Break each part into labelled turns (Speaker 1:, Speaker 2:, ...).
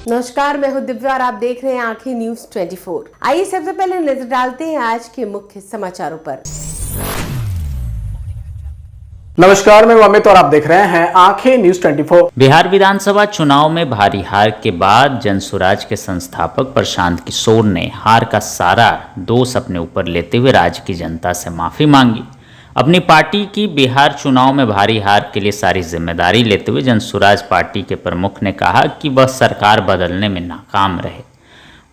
Speaker 1: नमस्कार, मैं हूं दिव्या और आप देख रहे हैं आंखें न्यूज 24। आइए सबसे पहले नजर डालते हैं आज के मुख्य समाचारों पर।
Speaker 2: नमस्कार, मैं अमित और आप देख रहे हैं आंखें न्यूज 24।
Speaker 3: बिहार विधानसभा चुनाव में भारी हार के बाद जनसुराज के संस्थापक प्रशांत किशोर ने हार का सारा दोष अपने ऊपर लेते हुए राज्य की जनता से माफी मांगी। अपनी पार्टी की बिहार चुनाव में भारी हार के लिए सारी जिम्मेदारी लेते हुए जनसुराज पार्टी के प्रमुख ने कहा कि वह सरकार बदलने में नाकाम रहे।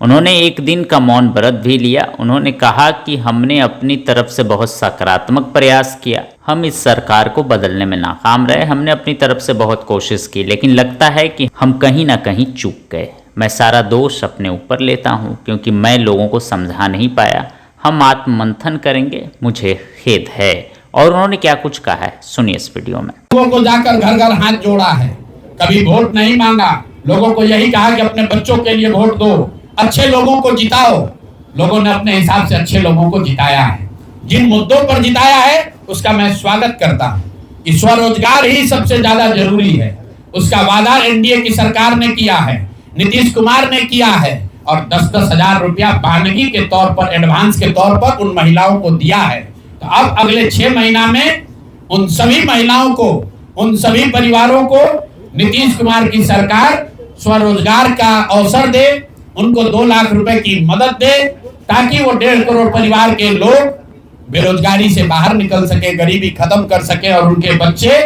Speaker 3: उन्होंने एक दिन का मौन व्रत भी लिया। उन्होंने कहा कि हमने अपनी तरफ से बहुत सकारात्मक प्रयास किया, हम इस सरकार को बदलने में नाकाम रहे। हमने अपनी तरफ से बहुत कोशिश की, लेकिन लगता है कि हम कहीं ना कहीं चूक गए। मैं सारा दोष अपने ऊपर लेता हूं क्योंकि मैं लोगों को समझा नहीं पाया। हम आत्ममंथन करेंगे, मुझे खेद है। और उन्होंने क्या कुछ कहा है, सुनिए इस वीडियो में।
Speaker 4: लोगों को जाकर घर घर हाथ जोड़ा है, कभी वोट नहीं मांगा। लोगों को यही कहा कि अपने बच्चों के लिए वोट दो, अच्छे लोगों को जिताओ। लोगों ने अपने हिसाब से अच्छे लोगों को जिताया है। जिन मुद्दों पर जिताया है उसका मैं स्वागत करता हूँ कि स्वरोजगार ही सबसे ज्यादा जरूरी है। उसका वादा एनडीए की सरकार ने किया है, नीतीश कुमार ने किया है और 10-10 हजार रुपया बानगी के तौर पर, एडवांस के तौर पर उन महिलाओं को दिया है। तो अब अगले 6 महीना में उन सभी महिलाओं को, उन सभी परिवारों को नीतीश कुमार की सरकार स्वरोजगार का अवसर दे, उनको 2 लाख रुपए की मदद दे, ताकि वो 1.5 करोड़ परिवार के लोग बेरोजगारी से बाहर निकल सके, गरीबी खत्म कर सके और उनके बच्चे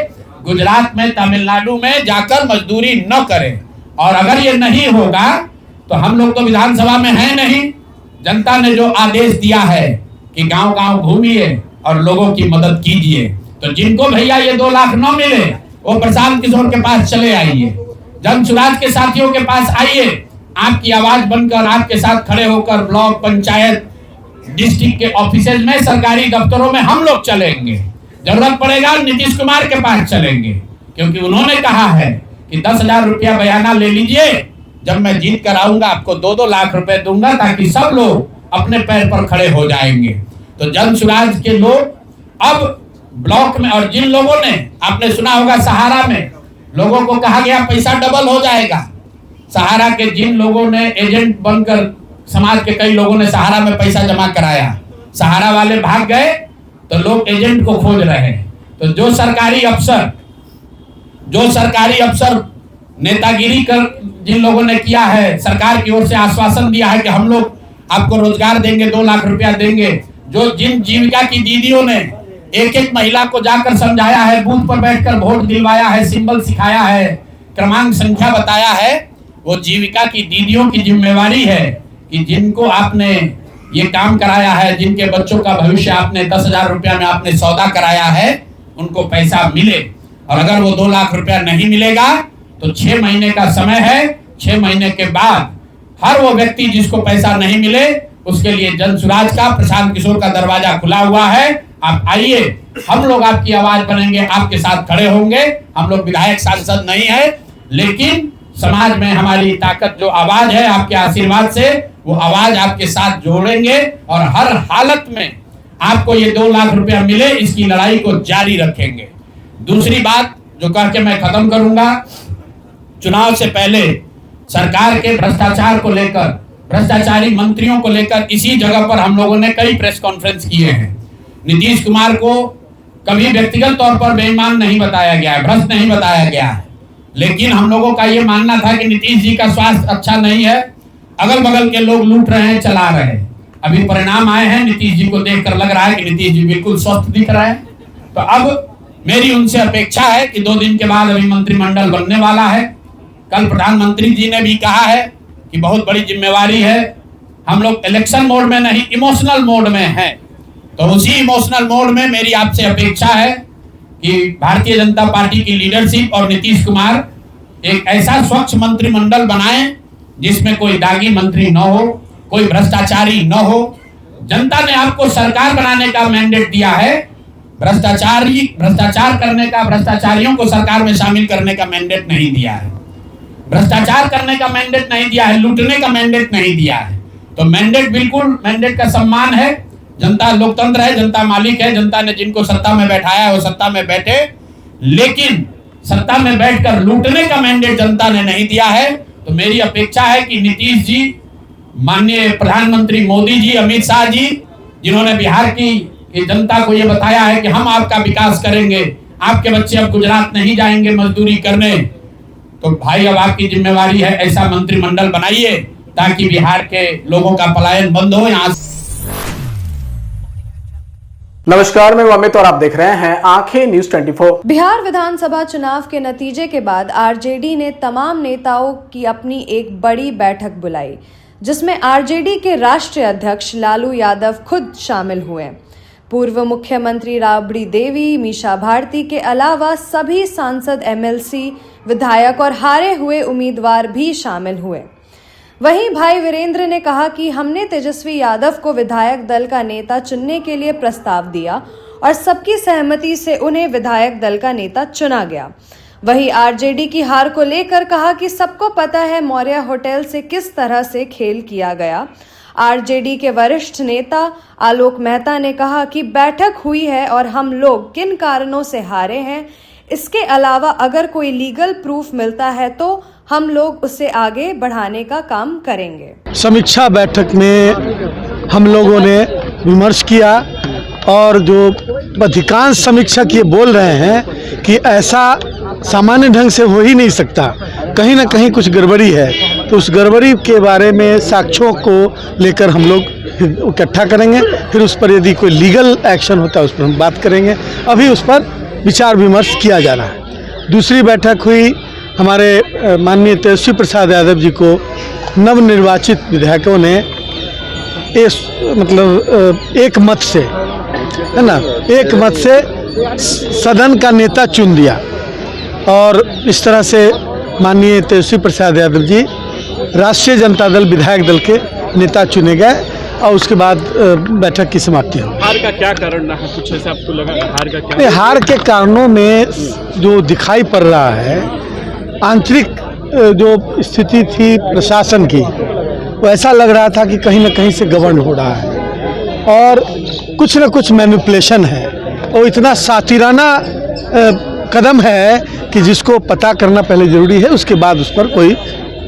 Speaker 4: गुजरात में, तमिलनाडु में जाकर मजदूरी न करें। और अगर ये नहीं होगा तो हम लोग तो विधानसभा में हैं नहीं। जनता ने जो आदेश दिया है कि गांव-गांव घूमिए और लोगों की मदद कीजिए, तो जिनको भैया ये 2 लाख न मिले वो प्रशांत किशोर के पास चले आइए, जनसुराज के साथियों के पास आइए। आपकी आवाज बनकर, आपके साथ खड़े होकर ब्लॉक, पंचायत, डिस्ट्रिक्ट के ऑफिसेज में, सरकारी दफ्तरों में हम लोग चलेंगे। जरूरत पड़ेगा नीतीश कुमार के पास चलेंगे, क्योंकि उन्होंने कहा है कि 10,000 रुपया बयाना ले लीजिए, जब मैं जीत कर आऊंगा आपको 2-2 लाख रुपए दूंगा, ताकि सब लोग अपने पैर पर खड़े हो जाएंगे। तो जनसुराज के लोग अब ब्लॉक में, और जिन लोगों ने, आपने सुना होगा सहारा में लोगों को कहा गया पैसा डबल हो जाएगा। सहारा के जिन लोगों ने एजेंट बनकर, समाज के कई लोगों ने सहारा में पैसा जमा कराया, सहारा वाले भाग गए तो लोग एजेंट को खोज रहे हैं। तो जो सरकारी अफसर नेतागिरी कर जिन लोगों ने किया है, सरकार की ओर से आश्वासन दिया है कि हम लोग आपको रोजगार देंगे, 2 लाख रुपया देंगे, जो जिन जीविका की दीदियों ने एक महिला को जाकर समझाया है, बूथ पर बैठकर वोट दिलवाया है, सिंबल सिखाया है, क्रमांक संख्या बताया है, वो जीविका की दीदियों की जिम्मेवारी है कि जिनको आपने ये काम कराया है, जिनके बच्चों का भविष्य आपने 10,000 रुपया में आपने सौदा कराया है, उनको पैसा मिले। और अगर वो 2 लाख रुपया नहीं मिलेगा तो 6 महीने का समय है। 6 महीने के बाद हर वो व्यक्ति जिसको पैसा नहीं मिले उसके लिए जनसुराज का, प्रशांत किशोर का दरवाजा खुला हुआ है। आप आइए, हम लोग आपकी आवाज बनेंगे, आपके साथ खड़े होंगे। हम लोग विधायक सांसद नहीं है, लेकिन समाज में हमारी ताकत, जो आवाज है, आपके आशीर्वाद से वो आवाज आपके साथ जोड़ेंगे और हर हालत में आपको ये 2 लाख रुपया मिले, इसकी लड़ाई को जारी रखेंगे। दूसरी बात जो कह के मैं खत्म करूंगा, चुनाव से पहले सरकार के भ्रष्टाचार को लेकर, भ्रष्टाचारी मंत्रियों को लेकर इसी जगह पर हम लोगों ने कई प्रेस कॉन्फ्रेंस किए हैं। नीतीश कुमार को कभी व्यक्तिगत तौर पर बेईमान नहीं बताया गया है, भ्रष्ट नहीं बताया गया है, लेकिन हम लोगों का ये मानना था कि नीतीश जी का स्वास्थ्य अच्छा नहीं है, अगल बगल के लोग लूट रहे हैं, चला रहे हैं। अभी परिणाम आए हैं, नीतीश जी को देखकर लग रहा है कि नीतीश जी बिल्कुल स्वस्थ दिख रहे हैं। तो अब मेरी उनसे अपेक्षा है कि 2 दिन के बाद अभी मंत्रिमंडल बनने वाला है। कल प्रधानमंत्री जी ने भी कहा है कि बहुत बड़ी जिम्मेवारी है, हम लोग इलेक्शन मोड में नहीं, इमोशनल मोड में हैं। तो उसी इमोशनल मोड में मेरी आपसे अपेक्षा है कि भारतीय जनता पार्टी की लीडरशिप और नीतीश कुमार एक ऐसा स्वच्छ मंत्रिमंडल बनाएं जिसमें कोई दागी मंत्री न हो, कोई भ्रष्टाचारी न हो। जनता ने आपको सरकार बनाने का मैंडेट दिया है, भ्रष्टाचार करने का, भ्रष्टाचारियों को सरकार में शामिल करने का मैंडेट नहीं दिया है, भ्रष्टाचार करने का मैंडेट नहीं दिया है, लूटने का मैंडेट नहीं दिया है। तो मैंडेट, बिल्कुल मैंडेट का सम्मान है। जनता लोकतंत्र है, जनता मालिक है, जनता ने जिनको सत्ता में बैठाया है वो सत्ता में बैठे, लेकिन सत्ता में बैठकर लूटने का मैंडेट जनता ने नहीं दिया है। तो मेरी अपेक्षा है कि नीतीश जी, माननीय प्रधानमंत्री मोदी जी, अमित शाह जी, जिन्होंने बिहार की जनता को ये बताया है कि हम आपका विकास करेंगे, आपके बच्चे अब गुजरात नहीं जाएंगे मजदूरी करने, तो भाई अब आपकी जिम्मेवारी है ऐसा मंत्रिमंडल बनाइए ताकि बिहार के लोगों का पलायन बंद हो। यहाँ
Speaker 2: नमस्कार, मैं अमित और आप देख रहे हैं आंखें न्यूज 24।
Speaker 5: बिहार विधानसभा चुनाव के नतीजे के बाद आरजेडी ने तमाम नेताओं की अपनी एक बड़ी बैठक बुलाई, जिसमें आरजेडी के राष्ट्रीय अध्यक्ष लालू यादव खुद शामिल हुए। पूर्व मुख्यमंत्री राबड़ी देवी, मीशा भारती के अलावा सभी सांसद, एमएलसी, विधायक और हारे हुए उम्मीदवार भी शामिल हुए। वहीं भाई वीरेंद्र ने कहा कि हमने तेजस्वी यादव को विधायक दल का नेता चुनने के लिए प्रस्ताव दिया और सबकी सहमति से उन्हें विधायक दल का नेता चुना गया। वहीं आरजेडी की हार को लेकर कहा कि सबको पता है मौर्य होटल से किस तरह से खेल किया गया। आरजेडी के वरिष्ठ नेता आलोक मेहता ने कहा कि बैठक हुई है और हम लोग किन कारणों से हारे हैं, इसके अलावा अगर कोई लीगल प्रूफ मिलता है तो हम लोग उसे आगे बढ़ाने का काम करेंगे।
Speaker 6: समीक्षा बैठक में हम लोगों ने विमर्श किया और जो अधिकांश समीक्षक ये बोल रहे हैं कि ऐसा सामान्य ढंग से हो ही नहीं सकता, कहीं ना कहीं कुछ गड़बड़ी है, तो उस गड़बड़ी के बारे में साक्ष्यों को लेकर हम लोग इकट्ठा करेंगे, फिर उस पर यदि कोई लीगल एक्शन होता है उस पर हम बात करेंगे। अभी उस पर विचार विमर्श किया जा रहा है। दूसरी बैठक हुई, हमारे माननीय तेजस्वी प्रसाद यादव जी को नवनिर्वाचित विधायकों ने एक मत से, है ना, एक मत से सदन का नेता चुन दिया और इस तरह से माननीय तेजस्वी प्रसाद यादव जी राष्ट्रीय जनता दल विधायक दल के नेता चुने गए और उसके बाद बैठक की समाप्ति हुई।
Speaker 7: हार का क्या कारण रहा, कुछ ऐसा आपको लगा? हार का क्या?
Speaker 6: हार के कारणों में जो दिखाई पड़ रहा है, आंतरिक जो स्थिति थी प्रशासन की, वो ऐसा लग रहा था कि कहीं ना कहीं से गवर्न हो रहा है और कुछ न कुछ मैनिपुलेशन है और इतना सातिराना कदम है कि जिसको पता करना पहले जरूरी है, उसके बाद उस पर कोई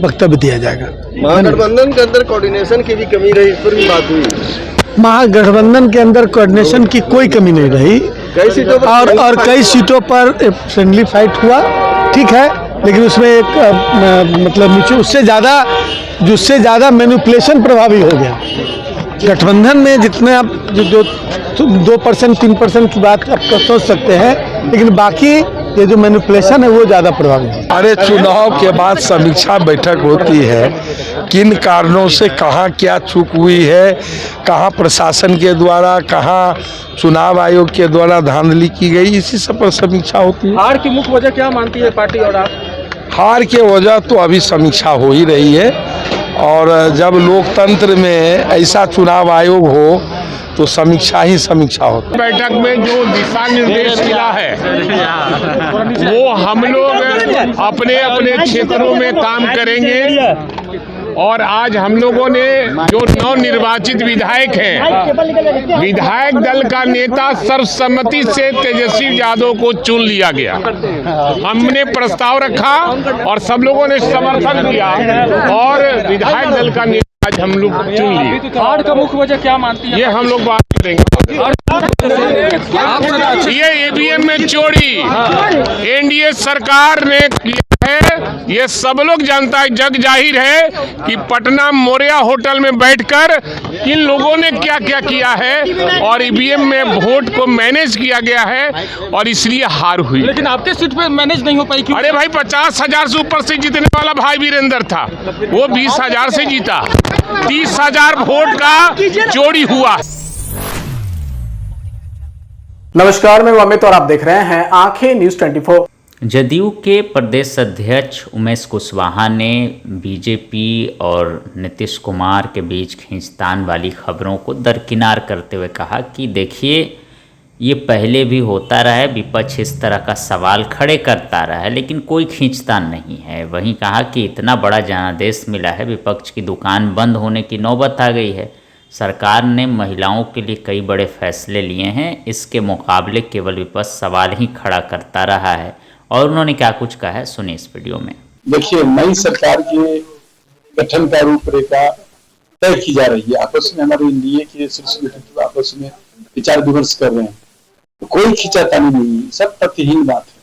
Speaker 6: वक्तव्य दिया जाएगा।
Speaker 8: महागठबंधन के अंदर कोऑर्डिनेशन की भी कमी रही, इस पर भी बात हुई।
Speaker 6: महागठबंधन के अंदर कोऑर्डिनेशन की कोई कमी नहीं रही,
Speaker 8: कई सीटों पर
Speaker 6: और कई सीटों पर फ्रेंडली फाइट हुआ, ठीक है, लेकिन उसमें एक मतलब उससे ज़्यादा मैनिपुलेशन प्रभावी हो गया। गठबंधन में जितने आप जो 2% 3% की बात आप सोच सकते हैं, लेकिन बाकी ये जो मैनिपुलेशन है वो ज़्यादा प्रभावी है।
Speaker 9: अरे चुनाव के बाद समीक्षा बैठक होती है, किन कारणों से कहाँ क्या चूक हुई है, कहाँ प्रशासन के द्वारा, कहाँ चुनाव आयोग के द्वारा धांधली की गई, इसी सब पर समीक्षा होती है।
Speaker 7: हार की मुख्य वजह क्या मानती है पार्टी और आप?
Speaker 9: हार के वजह तो अभी समीक्षा हो ही रही है और जब लोकतंत्र में ऐसा चुनाव आयोग हो तो समीक्षा ही समीक्षा होती है।
Speaker 10: बैठक में जो दिशा निर्देश मिला है वो हम लोग अपने अपने क्षेत्रों में काम करेंगे और आज हम लोगों ने जो नवनिर्वाचित विधायक हैं, विधायक दल का नेता सर्वसम्मति से तेजस्वी यादव को चुन लिया गया। हमने प्रस्ताव रखा और सब लोगों ने समर्थन दिया और विधायक दल का नेता आज हम लोग चुन लिए।
Speaker 7: हार का मुख्य वजह क्या मानती है?
Speaker 10: ये हम लोग बात करेंगे। ये ईवीएम में चोरी एनडीए सरकार ने किया है, ये सब लोग जानता है, जग जाहिर है कि पटना मौर्य होटल में बैठकर किन लोगों ने क्या क्या किया है और ईवीएम में वोट को मैनेज किया गया है और इसलिए हार हुई।
Speaker 7: लेकिन आपके सीट पे मैनेज नहीं हो पाई क्यों?
Speaker 10: अरे भाई 50,000 से ऊपर से जीतने वाला भाई वीरेंद्र था, वो 20,000 से जीता, 30,000 वोट का चोरी हुआ।
Speaker 2: नमस्कार, मैं अमित और आप देख रहे हैं आंखें न्यूज 24।
Speaker 3: जदयू के प्रदेश अध्यक्ष उमेश कुशवाहा ने बीजेपी और नीतीश कुमार के बीच खींचतान वाली खबरों को दरकिनार करते हुए कहा कि देखिए, ये पहले भी होता रहा है, विपक्ष इस तरह का सवाल खड़े करता रहा है, लेकिन कोई खींचतान नहीं है। वहीं कहा कि इतना बड़ा जनादेश मिला है, विपक्ष की दुकान बंद होने की नौबत आ गई है। सरकार ने महिलाओं के लिए कई बड़े फैसले लिए हैं, इसके मुकाबले केवल विपक्ष सवाल ही खड़ा करता रहा है। और उन्होंने क्या कुछ कहा है, सुनिए इस वीडियो में।
Speaker 9: देखिए, नई सरकार के गठन का रूपरेखा तय की जा रही है। आपस में हमारे एनडीए के शीर्ष नेतृत्व आपस में विचार विमर्श कर रहे हैं। तो कोई खींचातानी नहीं है, सब तथ्यहीन बात है,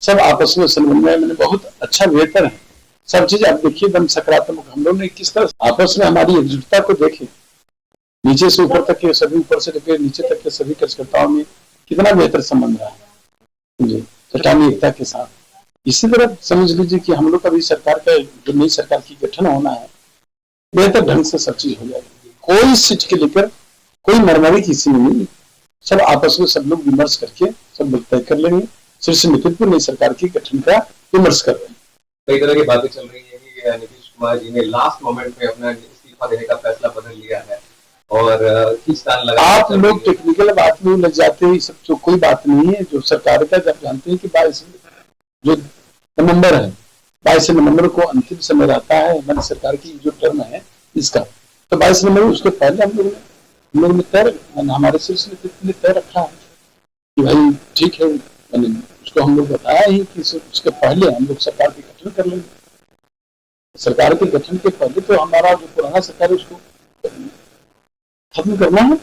Speaker 9: सब आपस में समन्वय में बहुत अच्छा बेहतर है। सब चीज आप देखिए एकदम सकारात्मक। हम लोग ने किस तरह आपस में हमारी एकजुटता को देखे, नीचे से ऊपर तक के सभी, ऊपर से लेकर नीचे तक के सभी कार्यकर्ताओं में कितना बेहतर संबंध रहा है चट्टानी एकता के साथ। इसी तरह समझ लीजिए कि हम लोग का भी सरकार का जो नई सरकार की गठन होना है, बेहतर ढंग से सब चीज हो जाएगी। कोई इस चीज के लेकर कोई मरमरी किसी में नहीं, सब आपस में सब लोग विमर्श करके सब लोग तय कर लेंगे। शीर्ष नेतृत्व नई सरकार की गठन का विमर्श कर रहे हैं।
Speaker 8: कई तरह की बातें चल रही है कि नीतीश कुमार जी ने लास्ट मोमेंट में अपना इस्तीफा देने का फैसला बदल लिया है और खींचतान लगा। आप लोग टेक्निकल बात में लग जाते हैं, सब तो कोई बात नहीं है। जो सरकार का जब जानते हैं कि 22 जो नवंबर है, 22 नवंबर को अंतिम समय रहता है हमारी सरकार की जो टर्म है इसका, तो 22 नवंबर उसके पहले हम लोग ने तय, हमारे शीर्ष नेतृत्व ने तय रखा है कि भाई ठीक है, उसको हम लोग बताया ही कि उसके पहले हम लोग सरकार के गठन कर लेंगे। सरकार के गठन के पहले तो हमारा जो पुराना सरकार है उसको खत्म करना है,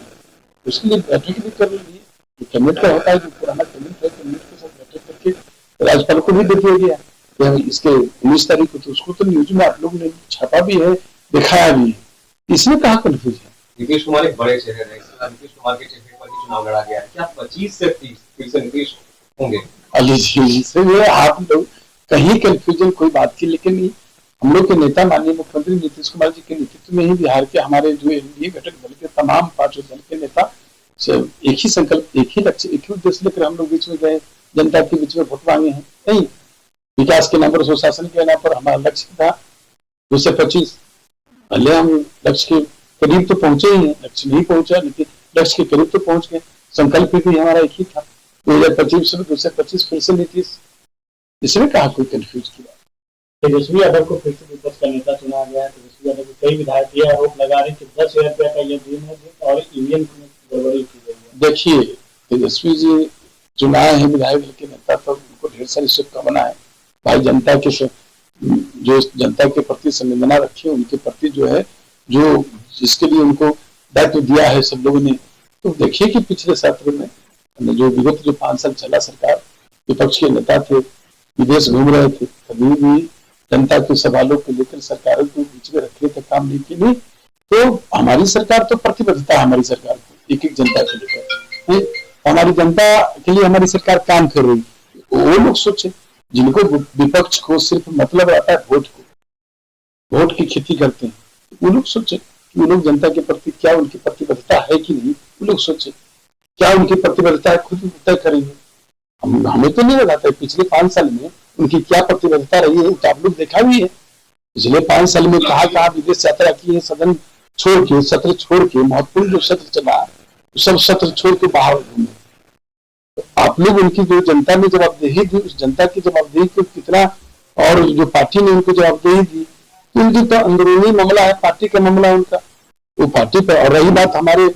Speaker 8: उसके लिए बैठक भी कर रही है। कैबिनेट का होता है, जो पुराना कैबिनेट है, कैबिनेट के साथ बैठक करके राज्यपाल को भी दे दिया गया इसके 19 तारीख को। तो उसको तो न्यूज में आप लोगों ने छापा भी है, दिखाया भी है। इसमें कहाँ कंफ्यूज है? नीतीश कुमार एक बड़े चेहरे हैं, नीतीश कुमार के चेहरे पर ही चुनाव लड़ा गया है। क्या 25 से 30 फिर से नीतीश होंगे?
Speaker 9: आप लोग कहीं कंफ्यूजन कोई बात की, लेकिन हम लोग के नेता माननीय मुख्यमंत्री नीतीश कुमार जी के नेतृत्व में ही बिहार के हमारे जो एनडीए घटक दल के तमाम पांचों दल के नेता से एक ही संकल्प, एक ही लक्ष्य, एक ही उद्देश्य लेकर हम लोग बीच में गए, जनता के बीच में वोट मांगे हैं। नहीं, विकास के नाम पर, सुशासन के नाम पर हमारा लक्ष्य था 225। पहले हम लक्ष्य के करीब तो पहुंचे ही हैं, लक्ष्य नहीं पहुंचा लेकिन लक्ष्य के करीब तो पहुंच गए। संकल्प भी हमारा एक ही था 2025 में 225 फिर से नीतीश। इसमें कहा कोई कंफ्यूज की बात।
Speaker 11: तेजस्वी यादव को फिर से विपक्ष का नेता चुना गया है। तेजस्वी यादव को कई विधायक ये आरोप लगा रहे हैं कि 10,000 रुपया का ये दिन है और ईवीएम में गड़बड़ी की गई है।
Speaker 9: देखिए, तेजस्वी जी चुनाए हैं विधायक दल के नेता, तो उनको ढेर सारी शुभकामना है। भाई जनता के जो जनता के प्रति संवेदना रखी है, उनके प्रति जो है जो जिसके लिए उनको दायित्व दिया है सब लोगों ने। तो देखिए कि पिछले सत्र में जो विगत जो 5 साल चला सरकार, विपक्ष के नेता थे, विदेश घूम रहे थे, कभी भी जनता के सवालों को लेकर सरकारों को बीच में रखे थे काम नहीं के लिए। तो हमारी सरकार तो प्रतिबद्धता है हमारी सरकार को एक एक जनता को लेकर, हमारी जनता के लिए हमारी सरकार काम कर रही। वो लोग सोचे जिनको विपक्ष को सिर्फ मतलब आता है वोट को, वोट की खेती करते हैं, वो लोग सोचे कि वो लोग जनता के प्रति क्या उनकी प्रतिबद्धता है कि नहीं। वो लोग सोचे क्या उनकी प्रतिबद्धता है, खुद तय करेंगे। हमें तो नहीं लगाता है पिछले 5 साल में उनकी क्या प्रतिबद्धता रही है, तो आप लोग देखा भी है। पिछले 5 साल में कहा विदेश यात्रा की है, सदन छोड़ के, सत्र छोड़ के, महत्वपूर्ण जो सत्र चला सब सत्र छोड़ के बाहर घूमे। तो आप लोग उनकी जो जनता ने जवाबदेही दी, उस जनता की जवाबदेही को कितना, और जो पार्टी ने उनको जवाबदेही दी, तो उनकी तो अंदरूनी मामला है, पार्टी का मामला है उनका, वो पार्टी पर। और रही बात हमारे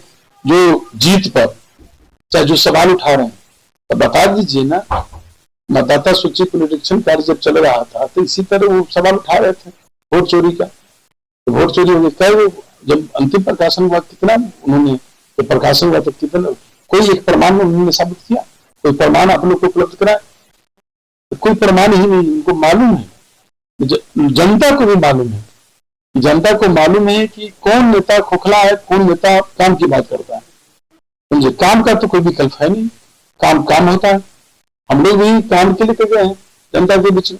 Speaker 9: जो जीत पर, चाहे जो सवाल उठा रहे हैं, तो बता दीजिए ना, मतदाता सूची पुनरीक्षण कार्य जब चल रहा था तो इसी तरह वो सवाल उठा रहे थे वोट चोरी का। तो वोट चोरी होने का जब अंतिम प्रकाशन हुआ, कितना उन्होंने प्रकाशन हुआ तो कितना, कोई एक प्रमाण उन्होंने साबित किया, कोई प्रमाण आप लोग को उपलब्ध कराया? तो कोई प्रमाण ही नहीं। उनको मालूम है, जनता को भी मालूम है, जनता को मालूम है कि कौन नेता खोखला है, कौन नेता काम की बात करता है। समझे, काम का तो कोई विकल्प है नहीं, काम होता है। हम लोग भी काम के लिए गए हैं जनता के बीच में।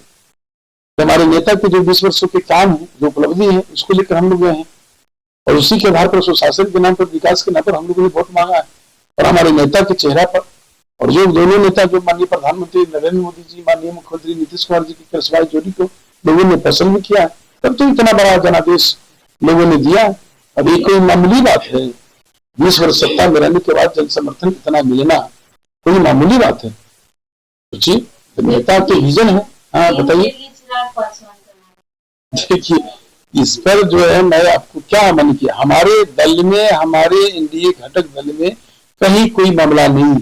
Speaker 9: हमारे नेता के जो 20 वर्षों के काम है, जो उपलब्धि है, उसको लेकर हम लोग गए हैं, और उसी के आधार पर सुशासन के नाम पर, विकास के नाम पर हम लोगों ने वोट मांगा है। और हमारे नेता के चेहरा पर, और जो दोनों नेता, जो माननीय प्रधानमंत्री नरेंद्र मोदी जी, माननीय मुख्यमंत्री नीतीश कुमार जी की कृष्णभाई जोड़ी को लोगों ने पसंद भी किया, तब तो इतना बड़ा जनादेश लोगों ने दिया। अब ये कोई मामूली बात है? 20 वर्ष सत्ता में रहने के बाद जन समर्थन इतना मिलना कोई मामूली बात है? जी, नेता के विजन है। हाँ बताइए। देखिए, इस पर जो है मैं आपको क्या मन किया, हमारे दल में, हमारे एनडीए घटक दल में कहीं कोई मामला नहीं,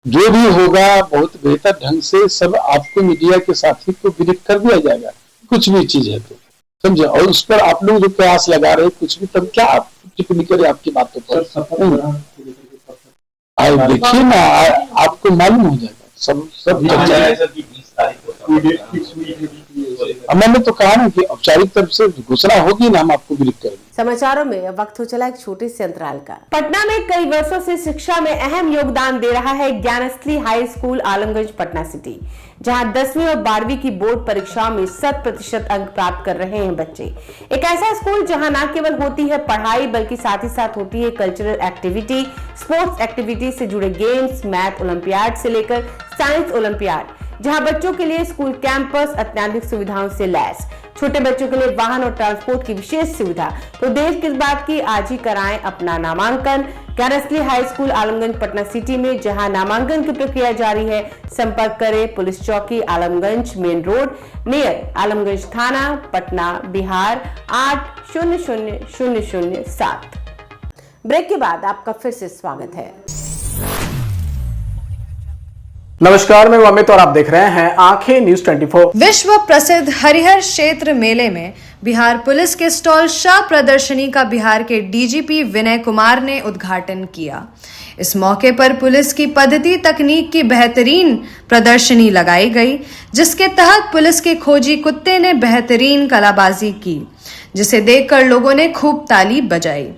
Speaker 6: जो भी होगा बहुत बेहतर ढंग से सब आपको मीडिया के साथी को ब्रीफ कर दिया जाएगा, कुछ भी चीज है तो समझे। और उस पर आप लोग जो प्रयास लगा रहे कुछ भी, तब क्या आप टिप्पणी करें आपकी बातों पर? देखिए ना, आपको मालूम हो जाएगा सब मैंने तो कहा ना कि औपचारिक तरफ से घोषणा होगी ना, हम आपको ब्रीफ करेंगे।
Speaker 1: समाचारों में वक्त हो चला एक छोटे से अंतराल का। पटना में कई वर्षों से शिक्षा में अहम योगदान दे रहा है Gyansthali high school Alamganj Patna city, जहां 10वीं और 12वीं की बोर्ड परीक्षाओं में 100% अंक प्राप्त कर रहे हैं बच्चे। एक ऐसा स्कूल जहां न केवल होती है पढ़ाई बल्कि साथ ही साथ होती है कल्चरल एक्टिविटी, स्पोर्ट्स एक्टिविटी से जुड़े गेम्स, मैथ ओलंपियाड से लेकर साइंस ओलंपियाड, जहां बच्चों के लिए स्कूल कैंपस अत्याधुनिक सुविधाओं से लैस, छोटे बच्चों के लिए वाहन और ट्रांसपोर्ट की विशेष सुविधा। तो देर किस बात की, आज ही कराएं अपना नामांकन Gyansthali high school Alamganj Patna city में, जहां नामांकन की प्रक्रिया जारी है। संपर्क करें पुलिस चौकी Alamganj main road near Alamganj थाना पटना बिहार 800007। ब्रेक के बाद आपका फिर से स्वागत है।
Speaker 2: नमस्कार, मैं अमित और आप देख रहे हैं आंखें न्यूज 24।
Speaker 5: विश्व प्रसिद्ध हरिहर क्षेत्र मेले में बिहार पुलिस के स्टॉल शाह प्रदर्शनी का बिहार के डीजीपी विनय कुमार ने उद्घाटन किया। इस मौके पर पुलिस की पद्धति तकनीक की बेहतरीन प्रदर्शनी लगाई गई, जिसके तहत पुलिस के खोजी कुत्ते ने बेहतरीन कलाबाजी की, जिसे देखकर लोगों ने खूब ताली बजाई।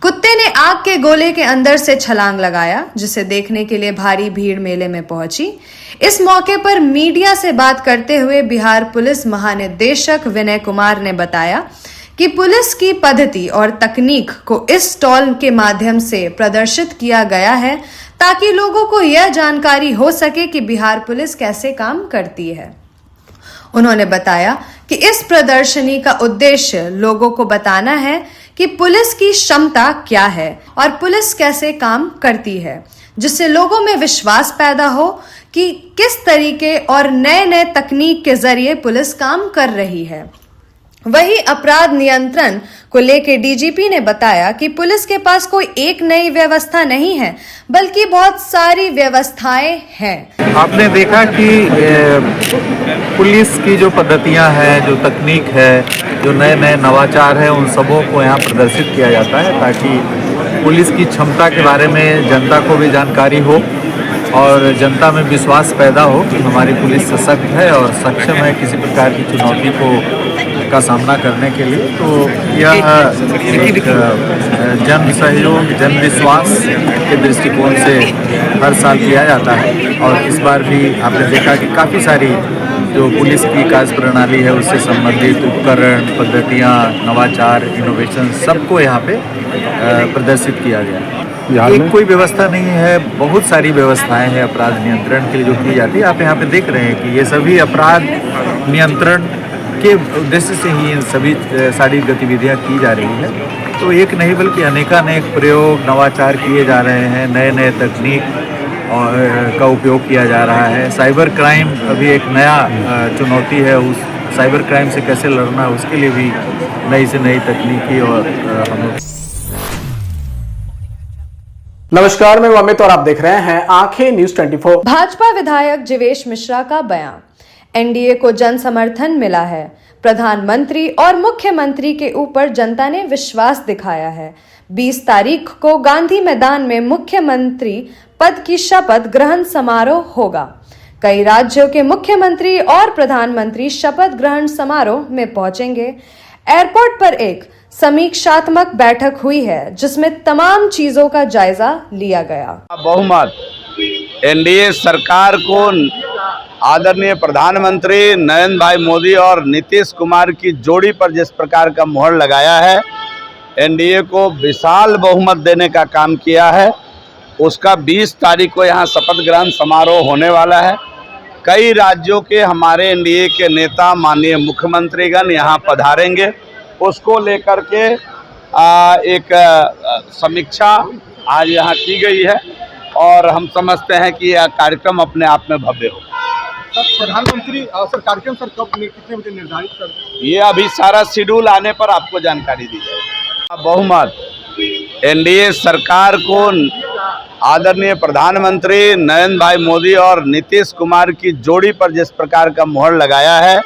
Speaker 5: कुत्ते ने आग के गोले के अंदर से छलांग लगाया, जिसे देखने के लिए भारी भीड़ मेले में पहुंची। इस मौके पर मीडिया से बात करते हुए बिहार पुलिस महानिदेशक विनय कुमार ने बताया कि पुलिस की पद्धति और तकनीक को इस स्टॉल के माध्यम से प्रदर्शित किया गया है, ताकि लोगों को यह जानकारी हो सके कि बिहार पुलिस कैसे काम करती है। उन्होंने बताया कि इस प्रदर्शनी का उद्देश्य लोगों को बताना है कि पुलिस की क्षमता क्या है और पुलिस कैसे काम करती है, जिससे लोगों में विश्वास पैदा हो कि किस तरीके और नए नए तकनीक के जरिए पुलिस काम कर रही है। वही अपराध नियंत्रण को लेकर डीजीपी ने बताया कि पुलिस के पास कोई एक नई व्यवस्था नहीं है, बल्कि बहुत सारी व्यवस्थाएं हैं।
Speaker 12: आपने देखा कि पुलिस की जो पद्धतियां हैं, जो तकनीक है, जो नए नए नवाचार हैं, उन सबों को यहाँ प्रदर्शित किया जाता है, ताकि पुलिस की क्षमता के बारे में जनता को भी जानकारी हो और जनता में विश्वास पैदा हो कि हमारी पुलिस सशक्त है और सक्षम है किसी प्रकार की चुनौती का सामना करने के लिए। तो यह एक जन सहयोग, जन विश्वास के दृष्टिकोण से हर साल किया जाता है। और इस बार भी आपने देखा कि काफ़ी सारी जो पुलिस की कार्य प्रणाली है उससे संबंधित उपकरण, पद्धतियाँ, नवाचार, इनोवेशन सबको यहाँ पे प्रदर्शित किया गया। एक कोई व्यवस्था नहीं है, बहुत सारी व्यवस्थाएं हैं अपराध नियंत्रण के लिए जो की जाती है। आप यहाँ पे देख रहे हैं कि ये सभी अपराध नियंत्रण के उद्देश्य से ही इन सभी सारी गतिविधियाँ की जा रही है। तो एक नहीं बल्कि अनेकानेक प्रयोग, नवाचार किए जा रहे हैं, नए नए तकनीक का उपयोग किया जा रहा है। साइबर क्राइम अभी एक नया चुनौती है, उस साइबर क्राइम से कैसे लड़ना है उसके लिए भी नई से नई तकनीकी और हम लोग।
Speaker 2: नमस्कार, मैं अमित और आप देख रहे हैं आंखें न्यूज 24।
Speaker 5: भाजपा विधायक जीवेश मिश्रा का बयान, एनडीए को जन समर्थन मिला है। प्रधानमंत्री और मुख्यमंत्री के ऊपर जनता ने विश्वास दिखाया है। 20 तारीख को गांधी मैदान में मुख्यमंत्री पद की शपथ ग्रहण समारोह होगा। कई राज्यों के मुख्यमंत्री और प्रधानमंत्री शपथ ग्रहण समारोह में पहुंचेंगे। एयरपोर्ट पर एक समीक्षात्मक बैठक हुई है, जिसमें तमाम चीजों का जायजा लिया गया।
Speaker 13: बहुमत एनडीए सरकार को आदरणीय प्रधानमंत्री नरेंद्र भाई मोदी और नीतीश कुमार की जोड़ी पर जिस प्रकार का मुहर लगाया है, एनडीए को विशाल बहुमत देने का काम किया है, उसका 20 तारीख को यहाँ शपथ ग्रहण समारोह होने वाला है। कई राज्यों के हमारे एनडीए के नेता, माननीय मुख्यमंत्रीगण यहाँ पधारेंगे। उसको लेकर के एक समीक्षा आज यहाँ की गई है और हम समझते हैं कि यह कार्यक्रम अपने आप में भव्य हो।
Speaker 7: प्रधानमंत्री सर कार्यक्रम सर कब कितने बजे निर्धारित कर?
Speaker 13: ये अभी सारा शेड्यूल आने पर आपको जानकारी दी जाएगी। बहुमत एनडीए सरकार को आदरणीय प्रधानमंत्री नरेंद्र भाई मोदी और नीतीश कुमार की जोड़ी पर जिस प्रकार का मुहर लगाया है,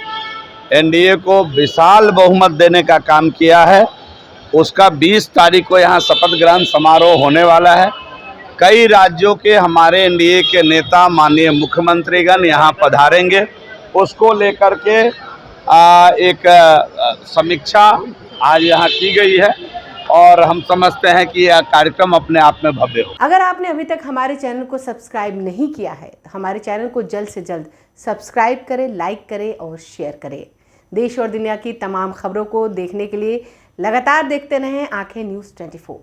Speaker 13: एनडीए को विशाल बहुमत देने का काम किया है, उसका 20 तारीख को यहाँ शपथ ग्रहण समारोह होने वाला है। कई राज्यों के हमारे एनडीए के नेता माननीय मुख्यमंत्रीगण यहाँ पधारेंगे। उसको लेकर के एक समीक्षा आज यहाँ की गई है और हम समझते हैं कि यह कार्यक्रम अपने आप में भव्य हो।
Speaker 1: अगर आपने अभी तक हमारे चैनल को सब्सक्राइब नहीं किया है तो हमारे चैनल को जल्द से जल्द सब्सक्राइब करें, लाइक करें और शेयर करें। देश और दुनिया की तमाम खबरों को देखने के लिए लगातार देखते रहें आंखें न्यूज़ 24।